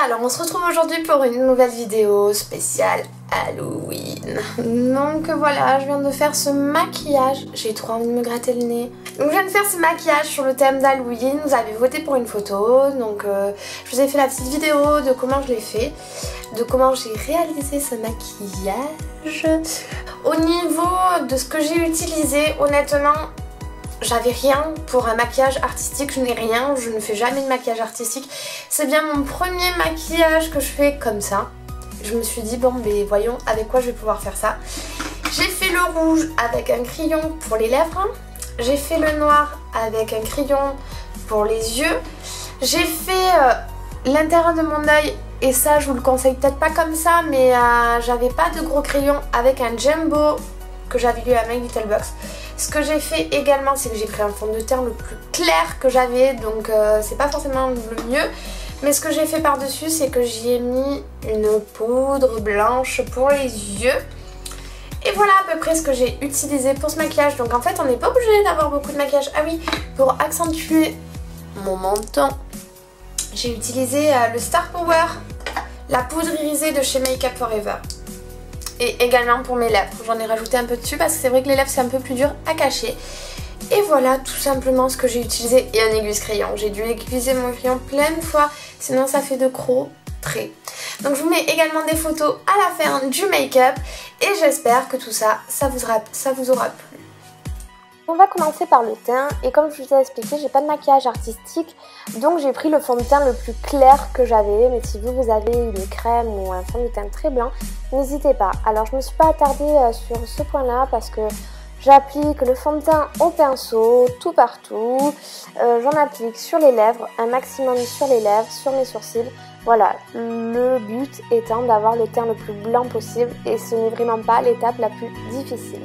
alors on se retrouve aujourd'hui pour une nouvelle vidéo spéciale Halloween. Donc voilà, je viens de faire ce maquillage. J'ai trop envie de me gratter le nez. Donc je viens de faire ce maquillage sur le thème d'Halloween. Vous avez voté pour une photo. Donc je vous ai fait la petite vidéo de comment je l'ai fait, de comment j'ai réalisé ce maquillage. Au niveau de ce que j'ai utilisé, honnêtement, j'avais rien pour un maquillage artistique, je n'ai rien, je ne fais jamais de maquillage artistique. C'est bien mon premier maquillage que je fais comme ça. Je me suis dit bon ben voyons avec quoi je vais pouvoir faire ça. J'ai fait le rouge avec un crayon pour les lèvres. J'ai fait le noir avec un crayon pour les yeux. J'ai fait l'intérieur de mon œil et ça je vous le conseille peut-être pas comme ça, mais j'avais pas de gros crayon avec un jumbo que j'avais lu à My Little Box. Ce que j'ai fait également, c'est que j'ai pris un fond de teint le plus clair que j'avais, donc c'est pas forcément le mieux. Mais ce que j'ai fait par-dessus, c'est que j'y ai mis une poudre blanche pour les yeux. Et voilà à peu près ce que j'ai utilisé pour ce maquillage. Donc en fait, on n'est pas obligé d'avoir beaucoup de maquillage. Ah oui, pour accentuer mon menton, j'ai utilisé le Star Power, la poudre irisée de chez Make Up Forever. Et également pour mes lèvres, j'en ai rajouté un peu dessus parce que c'est vrai que les lèvres c'est un peu plus dur à cacher. Et voilà tout simplement ce que j'ai utilisé, et un aiguise crayon. J'ai dû aiguiser mon crayon plein de fois, sinon ça fait de gros traits. Donc je vous mets également des photos à la fin du make-up et j'espère que tout ça, ça vous aura plu. On va commencer par le teint et comme je vous ai expliqué, j'ai pas de maquillage artistique, donc j'ai pris le fond de teint le plus clair que j'avais. Mais si vous avez une crème ou un fond de teint très blanc, n'hésitez pas. Alors je me suis pas attardée sur ce point là parce que j'applique le fond de teint au pinceau tout partout. J'en applique sur les lèvres, un maximum sur les lèvres, sur mes sourcils. Voilà, le but étant d'avoir le teint le plus blanc possible et ce n'est vraiment pas l'étape la plus difficile.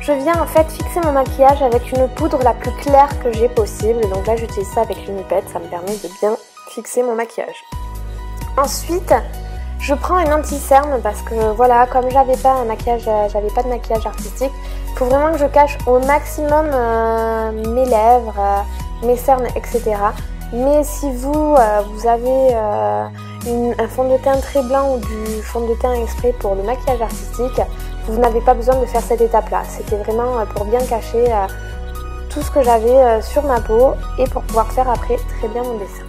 Je viens en fait fixer mon maquillage avec une poudre la plus claire que j'ai possible. Donc là j'utilise ça avec l'Unipet, ça me permet de bien fixer mon maquillage. Ensuite, je prends un anti-cerne parce que voilà, comme j'avais pas de maquillage artistique, il faut vraiment que je cache au maximum mes lèvres, mes cernes, etc. Mais si vous avez un fond de teint très blanc ou du fond de teint exprès pour le maquillage artistique, vous n'avez pas besoin de faire cette étape-là. C'était vraiment pour bien cacher tout ce que j'avais sur ma peau et pour pouvoir faire après très bien mon dessin.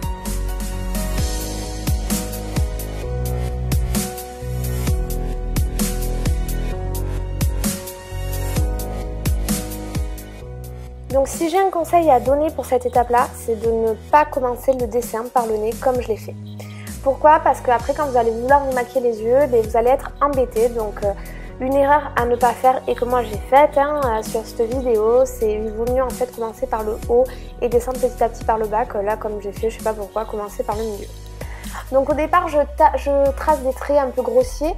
Donc si j'ai un conseil à donner pour cette étape-là, c'est de ne pas commencer le dessin par le nez comme je l'ai fait. Pourquoi? Parce qu'après quand vous allez vouloir vous maquiller les yeux, vous allez être embêté. Donc une erreur à ne pas faire et que moi j'ai faite sur cette vidéo, c'est il vaut mieux en fait commencer par le haut et descendre petit à petit par le bas, que là comme j'ai fait, je sais pas pourquoi, commencer par le milieu. Donc au départ je trace des traits un peu grossiers.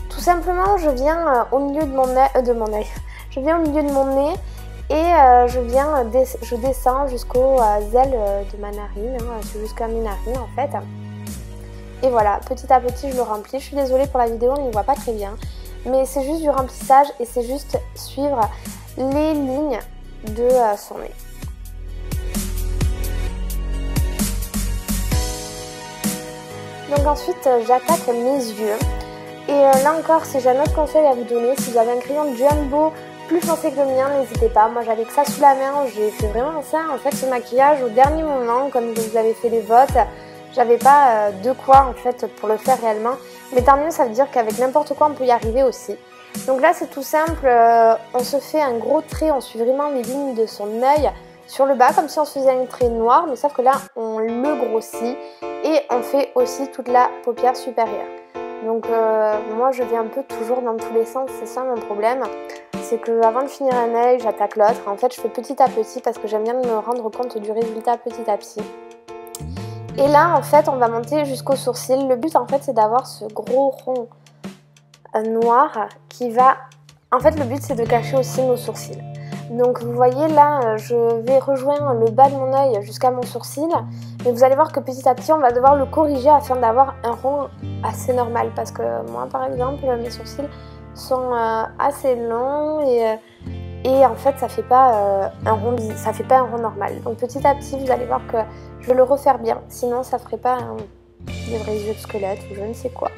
Tout simplement je viens au milieu de mon œil, je viens au milieu de mon nez et je descends jusqu'aux ailes de ma narine, jusqu'à mes narines en fait. Et voilà, petit à petit je le remplis. Je suis désolée pour la vidéo, on ne voit pas très bien. Mais c'est juste du remplissage et c'est juste suivre les lignes de son nez. Donc ensuite j'attaque mes yeux. Et là encore, si j'ai un autre conseil à vous donner, si vous avez un crayon jumbo plus foncé que le mien, n'hésitez pas. Moi j'avais que ça sous la main, j'ai fait vraiment ça en fait, ce maquillage au dernier moment, comme vous avez fait les votes. J'avais pas de quoi en fait pour le faire réellement, mais tant mieux, ça veut dire qu'avec n'importe quoi on peut y arriver aussi. Donc là c'est tout simple, on se fait un gros trait, on suit vraiment les lignes de son œil sur le bas comme si on se faisait un trait noir, mais sauf que là on le grossit et on fait aussi toute la paupière supérieure. Donc moi je viens un peu toujours dans tous les sens, c'est ça mon problème. C'est que avant de finir un œil, j'attaque l'autre. En fait je fais petit à petit parce que j'aime bien me rendre compte du résultat petit à petit. Et là en fait on va monter jusqu'au sourcil. Le but en fait c'est d'avoir ce gros rond noir qui va... En fait le but c'est de cacher aussi nos sourcils. Donc vous voyez là, je vais rejoindre le bas de mon œil jusqu'à mon sourcil. Mais vous allez voir que petit à petit, on va devoir le corriger afin d'avoir un rond assez normal. Parce que moi, par exemple, mes sourcils sont assez longs et en fait, ça fait pas un rond normal. Donc petit à petit, vous allez voir que je vais le refaire bien. Sinon, ça ferait pas des vrais yeux de squelette ou je ne sais quoi.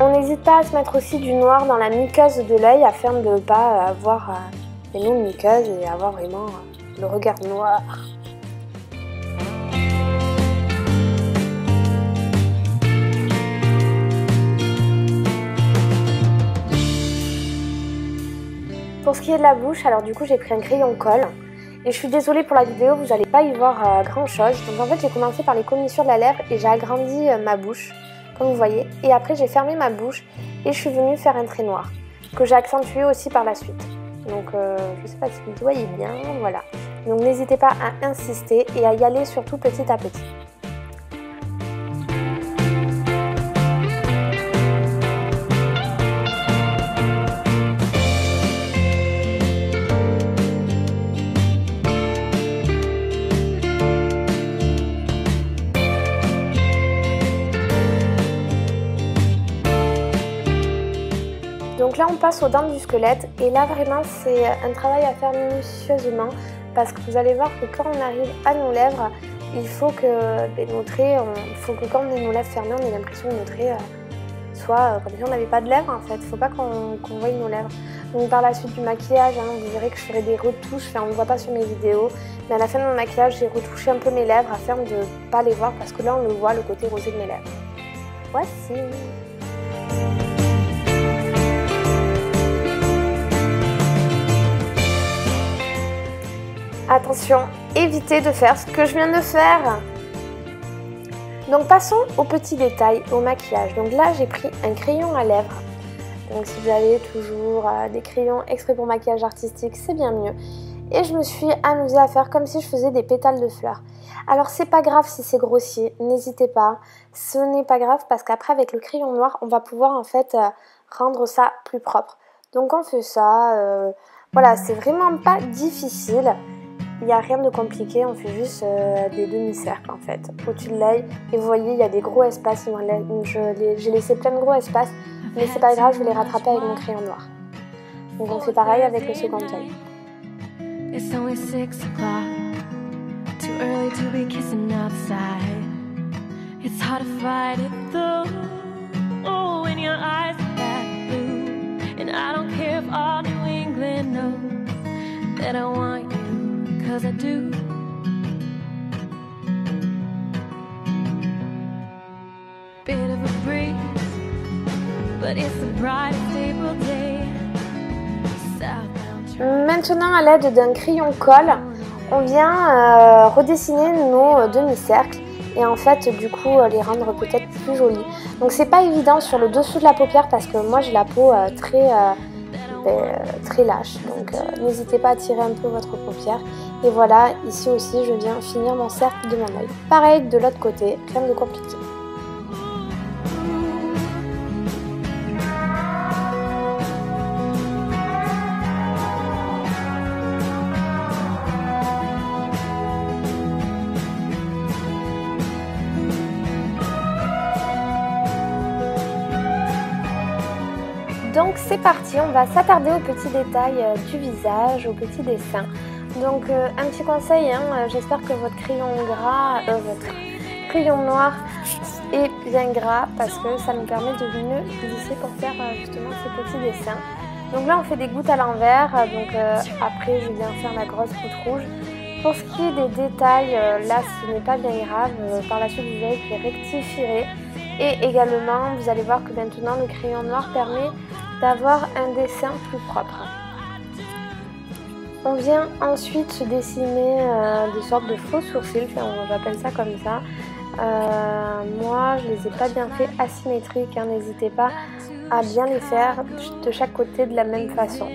On n'hésite pas à se mettre aussi du noir dans la muqueuse de l'œil afin de ne pas avoir les noms de muqueuse et avoir vraiment le regard noir. Pour ce qui est de la bouche, alors du coup j'ai pris un crayon colle. Et je suis désolée pour la vidéo, vous n'allez pas y voir grand chose. Donc en fait j'ai commencé par les commissures de la lèvre et j'ai agrandi ma bouche. Comme vous voyez, et après j'ai fermé ma bouche et je suis venue faire un trait noir que j'ai accentué aussi par la suite. Donc je sais pas si vous voyez bien, voilà. Donc n'hésitez pas à insister et à y aller surtout petit à petit. Donc là on passe aux dents du squelette et là vraiment c'est un travail à faire minutieusement parce que vous allez voir que quand on arrive à nos lèvres, il faut que nos traits, quand on ait nos lèvres fermées, on ait l'impression que nos traits soient comme si on n'avait pas de lèvres en fait, il ne faut pas qu'on voie nos lèvres. Donc par la suite du maquillage, vous verrez que je ferai des retouches, enfin on ne voit pas sur mes vidéos, mais à la fin de mon maquillage j'ai retouché un peu mes lèvres afin de ne pas les voir parce que là on le voit, le côté rosé de mes lèvres. Voici. Attention, évitez de faire ce que je viens de faire. Donc passons aux petits détails, au maquillage. Donc là j'ai pris un crayon à lèvres. Donc si vous avez toujours des crayons exprès pour maquillage artistique, c'est bien mieux. Et je me suis amusée à faire comme si je faisais des pétales de fleurs. Alors c'est pas grave si c'est grossier, n'hésitez pas. Ce n'est pas grave parce qu'après avec le crayon noir, on va pouvoir en fait rendre ça plus propre. Donc on fait ça, voilà, c'est vraiment pas difficile. Il n'y a rien de compliqué, on fait juste des demi-cercles en fait, au-dessus de l'œil. Et vous voyez, il y a des gros espaces, j'ai laissé plein de gros espaces, mais c'est pas grave, je vais les rattraper avec mon crayon noir. Donc on fait pareil avec le second œil. It's only 6 o'clock, too early to be kissing outside. It's hard to fight it though, oh, when your eyes are that blue. And I don't care if all New England knows that I want you, cause I do. Bit of a breeze, but it's the brightest April day. Maintenant, à l'aide d'un crayon colle, on vient redessiner nos demi-cercles et en fait du coup les rendre peut-être plus jolis. Donc c'est pas évident sur le dessous de la paupière parce que moi j'ai la peau très lâche, donc n'hésitez pas à tirer un peu votre paupière. Et voilà, ici aussi je viens finir mon cercle de mon œil. Pareil de l'autre côté, rien de compliqué. Donc c'est parti, on va s'attarder aux petits détails du visage, aux petits dessins. Donc un petit conseil, j'espère que votre votre crayon noir est bien gras parce que ça nous permet de mieux glisser pour faire justement ces petits dessins. Donc là on fait des gouttes à l'envers, donc après je viens faire la grosse goutte rouge Pour ce qui est des détails, là ce n'est pas bien grave, par la suite vous verrez que je les rectifierai. Et également vous allez voir que maintenant le crayon noir permet d'avoir un dessin plus propre. On vient ensuite se dessiner des sortes de faux sourcils, enfin, j'appelle ça comme ça. Moi je les ai pas bien fait asymétriques, hein, n'hésitez pas à bien les faire de chaque côté de la même façon.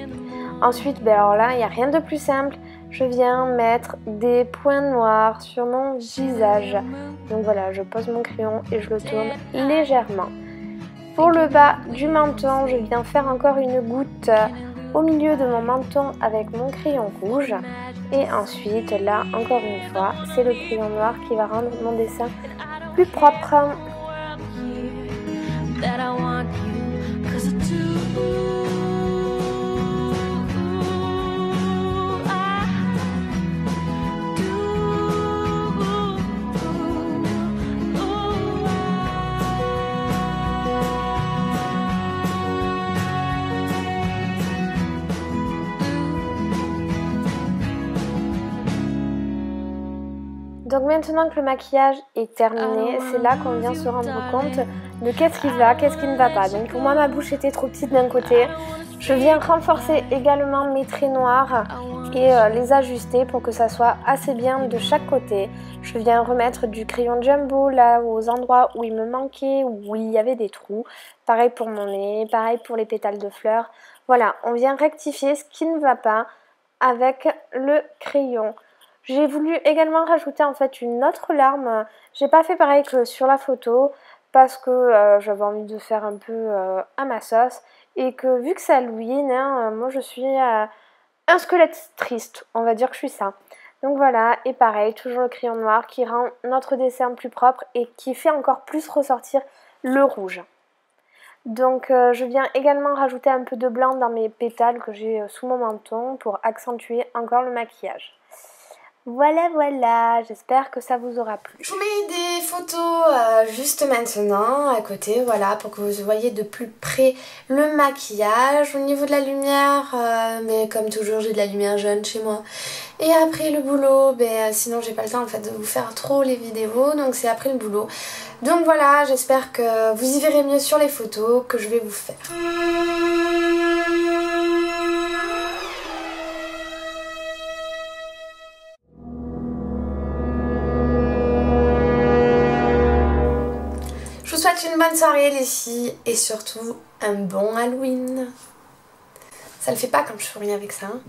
Ensuite, ben alors là il n'y a rien de plus simple, je viens mettre des points noirs sur mon visage. Donc voilà, je pose mon crayon et je le tourne légèrement. Pour le bas du menton, je viens faire encore une goutte au milieu de mon menton avec mon crayon rouge. Et ensuite, là, encore une fois, c'est le crayon noir qui va rendre mon dessin plus propre. Donc maintenant que le maquillage est terminé, c'est là qu'on vient se rendre compte de qu'est-ce qui va, qu'est-ce qui ne va pas. Donc pour moi ma bouche était trop petite d'un côté. Je viens renforcer également mes traits noirs et les ajuster pour que ça soit assez bien de chaque côté. Je viens remettre du crayon jumbo là aux endroits où il me manquait, où il y avait des trous. Pareil pour mon nez, pareil pour les pétales de fleurs. Voilà, on vient rectifier ce qui ne va pas avec le crayon. J'ai voulu également rajouter en fait une autre larme. J'ai pas fait pareil que sur la photo parce que j'avais envie de faire un peu à ma sauce et que vu que c'est Halloween, hein, moi je suis un squelette triste, on va dire que je suis ça. Donc voilà, et pareil, toujours le crayon noir qui rend notre dessin plus propre et qui fait encore plus ressortir le rouge. Donc je viens également rajouter un peu de blanc dans mes pétales que j'ai sous mon menton pour accentuer encore le maquillage. Voilà, j'espère que ça vous aura plu. Je vous mets des photos juste maintenant à côté, voilà, pour que vous voyez de plus près le maquillage. Au niveau de la lumière, mais comme toujours j'ai de la lumière jaune chez moi. Et après le boulot, sinon j'ai pas le temps en fait de vous faire trop les vidéos, donc c'est après le boulot. Donc voilà, j'espère que vous y verrez mieux sur les photos que je vais vous faire. Je vous souhaite une bonne soirée les filles et surtout un bon Halloween. Ça le fait pas quand je souris avec ça, hein.